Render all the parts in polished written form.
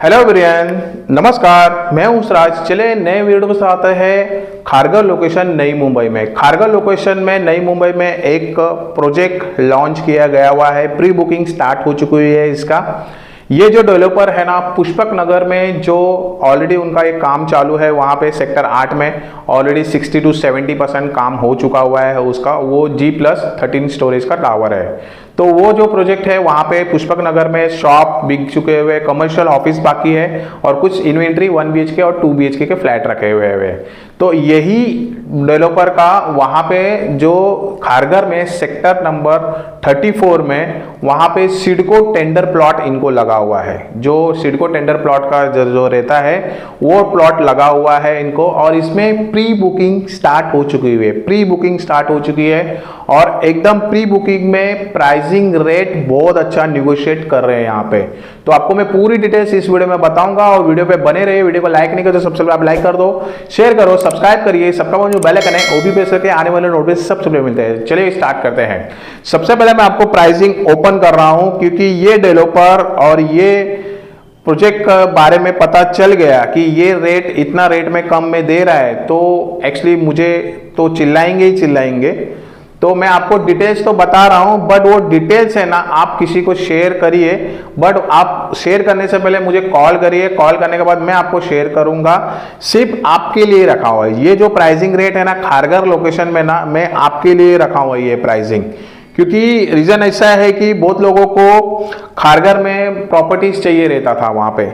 Hello everyone, नमस्कार। मैं हूं राज। चले नए वीडियो के साथ है खारघर लोकेशन नई मुंबई में। खारघर लोकेशन में नई मुंबई में एक प्रोजेक्ट लॉन्च किया गया हुआ है। प्री बुकिंग स्टार्ट हो चुकी हुई है इसका। ये जो डेवलपर है ना, पुष्पक नगर में जो ऑलरेडी उनका एक काम चालू है, वहाँ पे सेक्टर 8 में ऑलरेडी 60 to 70% काम हो चुका हुआ है उसका। वो G+13 स्टोरेज का टावर है। तो वो जो प्रोजेक्ट है वहाँ पे पुष्पक नगर में शॉप बिक चुके हुए, कमर्शियल ऑफिस बाकी है और कुछ इन्वेंट्री 1 BHK और 2 BHK के फ्लैट रखे हुए हैं। तो यही डेवलपर का वहाँ पे जो खारघर में सेक्टर नंबर 34 में वहाँ पे सिडको टेंडर प्लॉट इनको लगा हुआ है। जो सिडको टेंडर प्लॉट का जो रहता है वो प्लॉट लगा हुआ है इनको, और इसमें प्री बुकिंग स्टार्ट हो चुकी है। प्री बुकिंग स्टार्ट हो चुकी है और एकदम प्री बुकिंग में प्राइसिंग रेट बहुत अच्छा निगोशिएट कर रहे हैं यहाँ पे। तो आपको मैं पूरी डिटेल्स इस वीडियो में बताऊंगा और वीडियो पे बने रहिए। वीडियो को लाइक नहीं करो तो सबसे पहले आप लाइक कर दो, शेयर करो, सब्सक्राइब करिए। सबका जो बेल आइकन है वो भी प्रेस करके आने वाले नोटिस सबसे पहले मिलते हैं। चलिए स्टार्ट करते हैं। सबसे पहले मैं आपको प्राइसिंग ओपन कर रहा हूं क्योंकि ये डेवलपर और ये प्रोजेक्ट के बारे में पता चल गया कि ये रेट इतना रेट में कम में दे रहा है, तो एक्चुअली मुझे तो चिल्लाएंगे ही चिल्लाएंगे। तो मैं आपको डिटेल्स तो बता रहा हूं, बट वो डिटेल्स है ना, आप किसी को शेयर करिए। बट आप शेयर करने से पहले मुझे कॉल करिए। कॉल करने के बाद मैं आपको शेयर करूंगा। सिर्फ आपके लिए रखा हुआ है ये जो प्राइसिंग रेट है ना, खारघर लोकेशन में ना, मैं आपके लिए रखा हुआ है ये प्राइसिंग। क्योंकि रीजन ऐसा है कि बहुत लोगों को खारघर में प्रॉपर्टीज चाहिए रहता था वहां पे,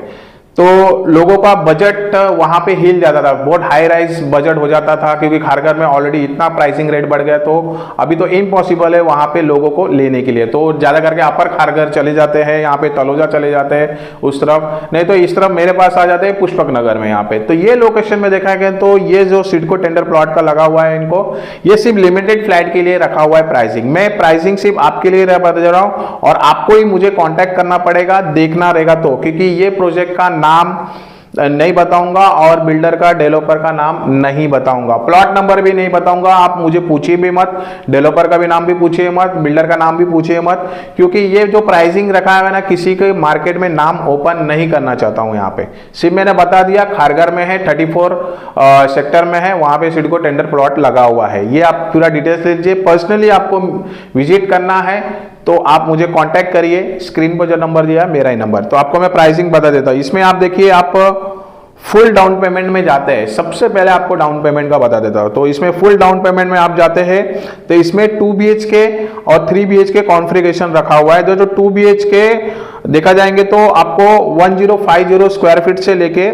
तो लोगों का बजट वहां पे हिल जाता था, बहुत हाई राइज बजट हो जाता था क्योंकि खारघर में ऑलरेडी इतना प्राइसिंग रेट बढ़ गया। तो अभी तो इम्पॉसिबल है वहां पे लोगों को लेने के लिए। तो ज्यादा करके अपर खारघर चले जाते हैं, यहाँ पे तलोजा चले जाते हैं उस तरफ, नहीं तो इस तरफ मेरे पास आ जाते हैं पुष्पक नगर में यहाँ पे। तो ये लोकेशन में देखा गया तो ये जो सिडको टेंडर प्लॉट का लगा हुआ है इनको, ये सिर्फ लिमिटेड फ्लैट के लिए रखा हुआ है प्राइसिंग। मैं प्राइसिंग सिर्फ आपके लिए बता रहा हूँ और आपको ही मुझे कॉन्टेक्ट करना पड़ेगा, देखना रहेगा। तो क्योंकि ये प्रोजेक्ट का नाम नहीं बताऊंगा और बिल्डर का डेवलपर का नाम नहीं बताऊंगा, प्लॉट नंबर भी नहीं बताऊंगा। आप मुझे पूछिए भी मत, डेवलपर का भी नाम भी पूछिए मत, बिल्डर का नाम भी पूछिए मत, क्योंकि ये जो प्राइसिंग रखा है ना, किसी के मार्केट में नाम ओपन नहीं करना चाहता हूं। यहाँ पे सिर्फ मैंने बता दिया खारघर में है, 34 सेक्टर में है, वहां पे सिडको टेंडर प्लॉट लगा हुआ है। ये आप पूरा डिटेल्स लीजिए। पर्सनली आपको विजिट करना है तो आप मुझे कांटेक्ट करिए। स्क्रीन पर जो नंबर दिया है मेरा ही नंबर। तो आपको मैं प्राइसिंग बता देता हूं। इसमें आप देखिए, आप फुल डाउन पेमेंट में जाते हैं। सबसे पहले आपको डाउन पेमेंट का बता देता हूं। तो इसमें फुल डाउन पेमेंट में आप जाते हैं तो इसमें 2 BHK और 3 BHK कॉन्फ़िगरेशन रखा हुआ है। जो 2 BHK देखा जाएंगे तो आपको 1050 स्क्वायर फीट से लेके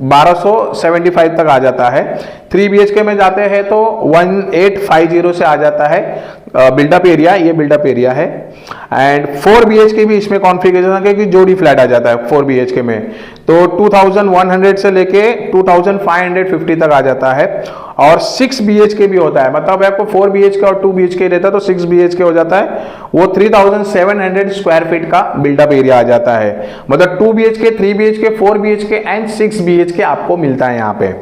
1275 तक आ जाता है। 3 BHK में जाते हैं तो 1850 से आ जाता है बिल्डअप एरिया। ये बिल्डअप एरिया है। एंड 4 BHK भी इसमें कॉन्फ़िगरेशन है कि जोड़ी फ्लैट आ जाता है 4 BHK में, तो 2100 से लेके 2550 तक आ जाता है। और 6 BHK भी होता है, मतलब आपको 4 BHK और 2 BHK रहता है तो 6 BHK हो जाता है। वो 3700 स्क्वायर फीट का बिल्डअप एरिया आ जाता है। मतलब 2 BHK, 3 BHK, 4 BHK and 6 BHK आपको मिलता है यहाँ पे।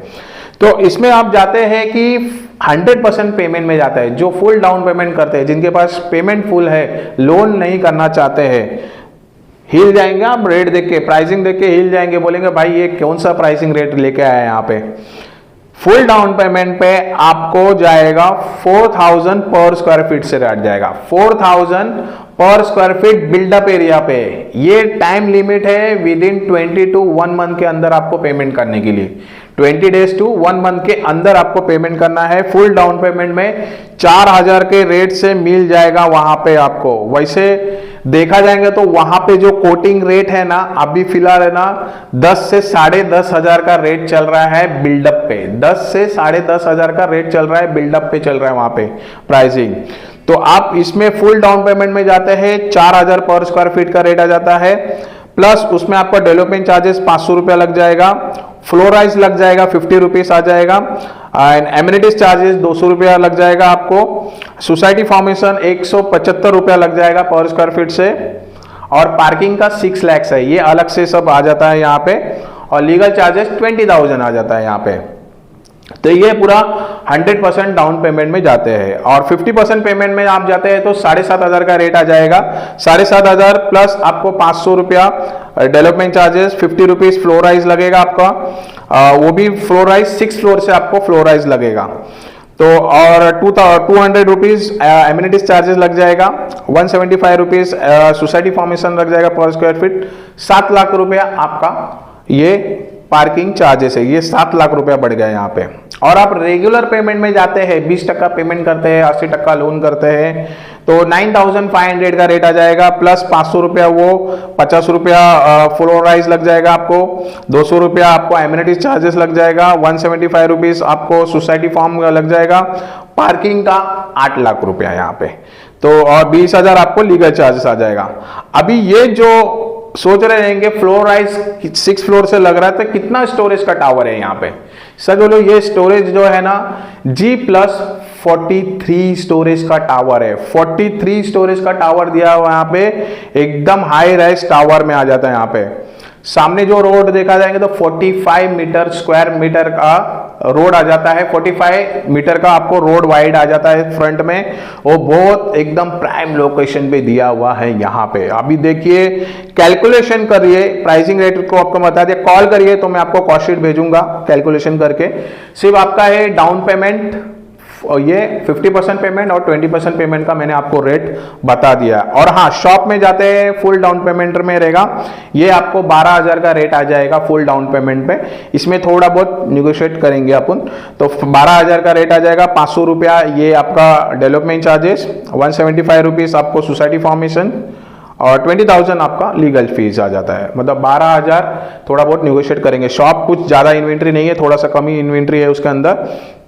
तो इसमें आप जाते हैं कि 100% पेमेंट में जाता है। जो फुल डाउन पेमेंट करते हैं, जिनके पास पेमेंट फुल है, लोन नहीं करना चाहते हैं, हिल जाएंगे। आप रेट देख के, प्राइसिंग देख के हिल जाएंगे, बोलेंगे भाई ये कौन सा प्राइसिंग रेट लेके आया है यहाँ पे। फुल डाउन पेमेंट पे आपको जाएगा 4000 पर स्क्वायर फीट से रेट जाएगा। 4000 पर स्क्वायर फीट बिल्डअप एरिया पे। ये टाइम लिमिट है, विद इन 20 to 1 मंथ के अंदर आपको पेमेंट करने के लिए, 20 डेज to 1 मंथ के अंदर आपको पेमेंट करना है। फुल डाउन पेमेंट में 4000 के रेट से मिल जाएगा वहां पे आपको। वैसे देखा जाएगा तो वहां पे जो कोटिंग रेट है ना, अभी फिलहाल है ना 10 से 10,500 का रेट चल रहा है बिल्डअप पे। 10 से 10,500 का रेट चल रहा है बिल्डअप पे, चल रहा है वहां पे प्राइसिंग। तो आप इसमें फुल डाउन पेमेंट में जाते हैं, 4000 पर स्क्वायर फीट का रेट आ जाता है। प्लस उसमें आपका डेवलपमेंट चार्जेस 500 रुपया लग जाएगा, फ्लोराइज लग जाएगा 50 रुपीज आ जाएगा, एंड एमिनिटीज चार्जेस 200 रुपया लग जाएगा आपको। सोसाइटी फॉर्मेशन 175 रुपया लग जाएगा पर स्क्वायर फीट से, और पार्किंग का 6 लाख है, ये अलग से सब आ जाता है यहाँ पे। और लीगल चार्जेस 20,000 आ जाता है यहाँ पे। तो ये पूरा 100% डाउन पेमेंट में जाते हैं और 50% पेमेंट में आप जाते हैं तो 7,500 का रेट आ जाएगा। 7,500 प्लस आपको 500 रुपया डेवलपमेंट चार्जेस, 50 रुपीज फ्लोराइज लगेगा आपका, वो भी फ्लोराइज 6 फ्लोर से आपको फ्लोराइज लगेगा। तो और 200 रुपीज एमिनिटीज चार्जेस लग जाएगा, 175 रुपीज सोसाइटी फॉर्मेशन लग जाएगा पर स्क्वायर फीट। 7 लाख रुपया आपका ये पार्किंग चार्जेस है, ये 7 लाख रुपया बढ़ गया यहाँ पे। और आप रेगुलर पेमेंट में जाते हैं, 20% पेमेंट करते हैं, 80% लोन करते हैं, तो 9,500 का रेट आ जाएगा प्लस 500 रुपया वो 50 रुपया फ्लोराइज लग जाएगा आपको, 200 रुपया आपको एमिनिटीज चार्जेस लग जाएगा, 175 रुपीज आपको सोसाइटी फॉर्म लग जाएगा, पार्किंग का 8 लाख रुपया यहाँ पे, तो और 20,000 आपको लीगल चार्जेस आ जाएगा। अभी ये जो सोच रहे रहेंगे फ्लोराइज 6 फ्लोर से लग रहा है तो कितना स्टोरेज का टावर है यहाँ पे, सर बोलो ये स्टोरेज जो है ना G+43 स्टोरेज का टावर है, 43 स्टोरेज का टावर दिया हुआ यहाँ पे, एकदम हाई राइज टावर में आ जाता है यहाँ पे। सामने जो रोड देखा जाएंगे तो 45 मीटर स्क्वायर मीटर का रोड आ जाता है, 45 मीटर का आपको रोड वाइड आ जाता है फ्रंट में, वो बहुत एकदम प्राइम लोकेशन पे दिया हुआ है यहाँ पे। अभी देखिए कैलकुलेशन करिए, प्राइसिंग रेट को आपको बता दिया, कॉल करिए तो मैं आपको कॉस्ट शीट भेजूंगा कैलकुलेशन करके। सिर्फ आपका है डाउन पेमेंट और ये 50% पेमेंट और 20% पेमेंट का मैंने आपको रेट बता दिया। और हाँ, शॉप में जाते हैं फुल डाउन पेमेंट में रहेगा, ये आपको 12,000 का रेट आ जाएगा फुल डाउन पेमेंट पे। इसमें थोड़ा बहुत निगोशिएट करेंगे अपन, तो 12,000 का रेट आ जाएगा। 500 रुपया ये आपका डेवलपमेंट चार्जेस, 175 रुपीज आपको सोसाइटी फॉर्मेशन और 20,000 आपका लीगल फीस आ जाता है, मतलब 12,000 थोड़ा बहुत निगोशिएट करेंगे। शॉप कुछ ज़्यादा इन्वेंट्री नहीं है, थोड़ा सा कम ही इन्वेंट्री है उसके अंदर।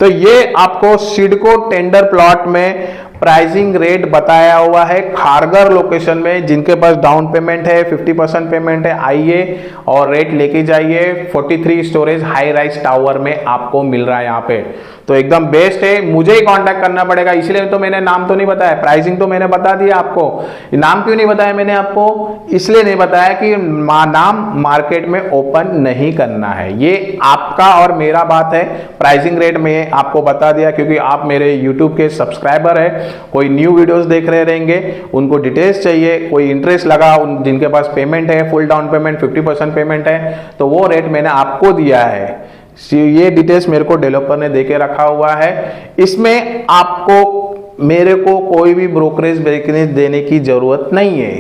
तो ये आपको सिडको टेंडर प्लॉट में प्राइसिंग रेट बताया हुआ है खारगर लोकेशन में। जिनके पास डाउन पेमेंट है, 50% पेमेंट है, आइए और रेट लेके जाइए। 43 स्टोरेज हाई राइज टावर में आपको मिल रहा है यहाँ पे, तो एकदम बेस्ट है। मुझे ही कांटेक्ट करना पड़ेगा, इसलिए तो मैंने नाम तो नहीं बताया, प्राइसिंग तो मैंने बता दिया आपको। नाम क्यों नहीं बताया मैंने आपको, इसलिए नहीं बताया कि नाम मार्केट में ओपन नहीं करना है, ये आपका और मेरा बात है। प्राइसिंग रेट में आपको बता दिया क्योंकि आप मेरे YouTube के सब्सक्राइबर है, कोई न्यू वीडियोस देख रहे रहेंगे, उनको डिटेल्स चाहिए, कोई इंटरेस्ट लगा, जिनके पास पेमेंट है फुल डाउन पेमेंट 50% पेमेंट है, तो वो रेट मैंने आपको दिया है। ये डिटेल्स मेरे को डेवलपर ने देके रखा हुआ है। इसमें आपको मेरे को कोई भी ब्रोकरेज देने की जरूरत नहीं है,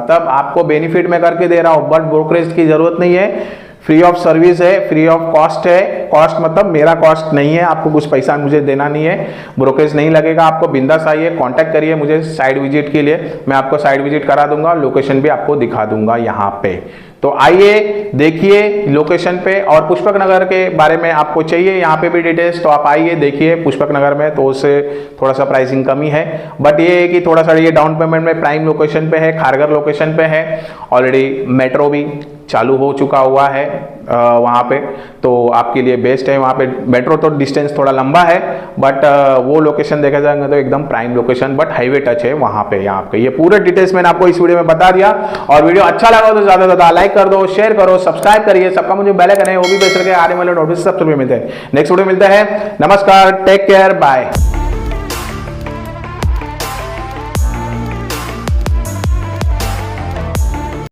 तब आपको बेनिफिट में करके दे रहा हूं, बट ब्रोकरेज की जरूरत नहीं है। फ्री ऑफ सर्विस है, फ्री ऑफ कॉस्ट है। कॉस्ट मतलब मेरा कॉस्ट नहीं है, आपको कुछ पैसा मुझे देना नहीं है, ब्रोकरेज नहीं लगेगा आपको। बिंदास आइए, कांटेक्ट करिए मुझे साइड विजिट के लिए, मैं आपको साइड विजिट करा दूंगा, लोकेशन भी आपको दिखा दूंगा यहाँ पे। तो आइए देखिए लोकेशन पे। और पुष्पक नगर के बारे में आपको चाहिए यहाँ पे भी डिटेल्स, तो आप आइए देखिए पुष्पक नगर में, तो उससे थोड़ा सा प्राइसिंग कमी है, बट ये है कि थोड़ा सा ये डाउन पेमेंट में प्राइम लोकेशन पे है, खारगर लोकेशन पे है। ऑलरेडी मेट्रो भी चालू हो चुका हुआ है वहाँ पे, तो आपके लिए बेस्ट है। वहाँ पे मेट्रो तो डिस्टेंस थोड़ा लंबा है, बट वो लोकेशन देखा जाएगा तो एकदम prime location, but highway touch है वहाँ पे। यहाँ पे ये पूरे डिटेल्स मैंने आपको इस वीडियो में बता दिया। और वीडियो अच्छा लगा तो ज़्यादा से ज़्यादा लाइक कर दो, शेयर करो, सब्सक्राइब करिए, सबका मुझे बेल आइकन है वो भी प्रेस करके आने वाले नोटिफिकेशन सबसे पहले मिलते हैं। नेक्स्ट वीडियो मिलता है, नमस्कार, टेक केयर, बाय।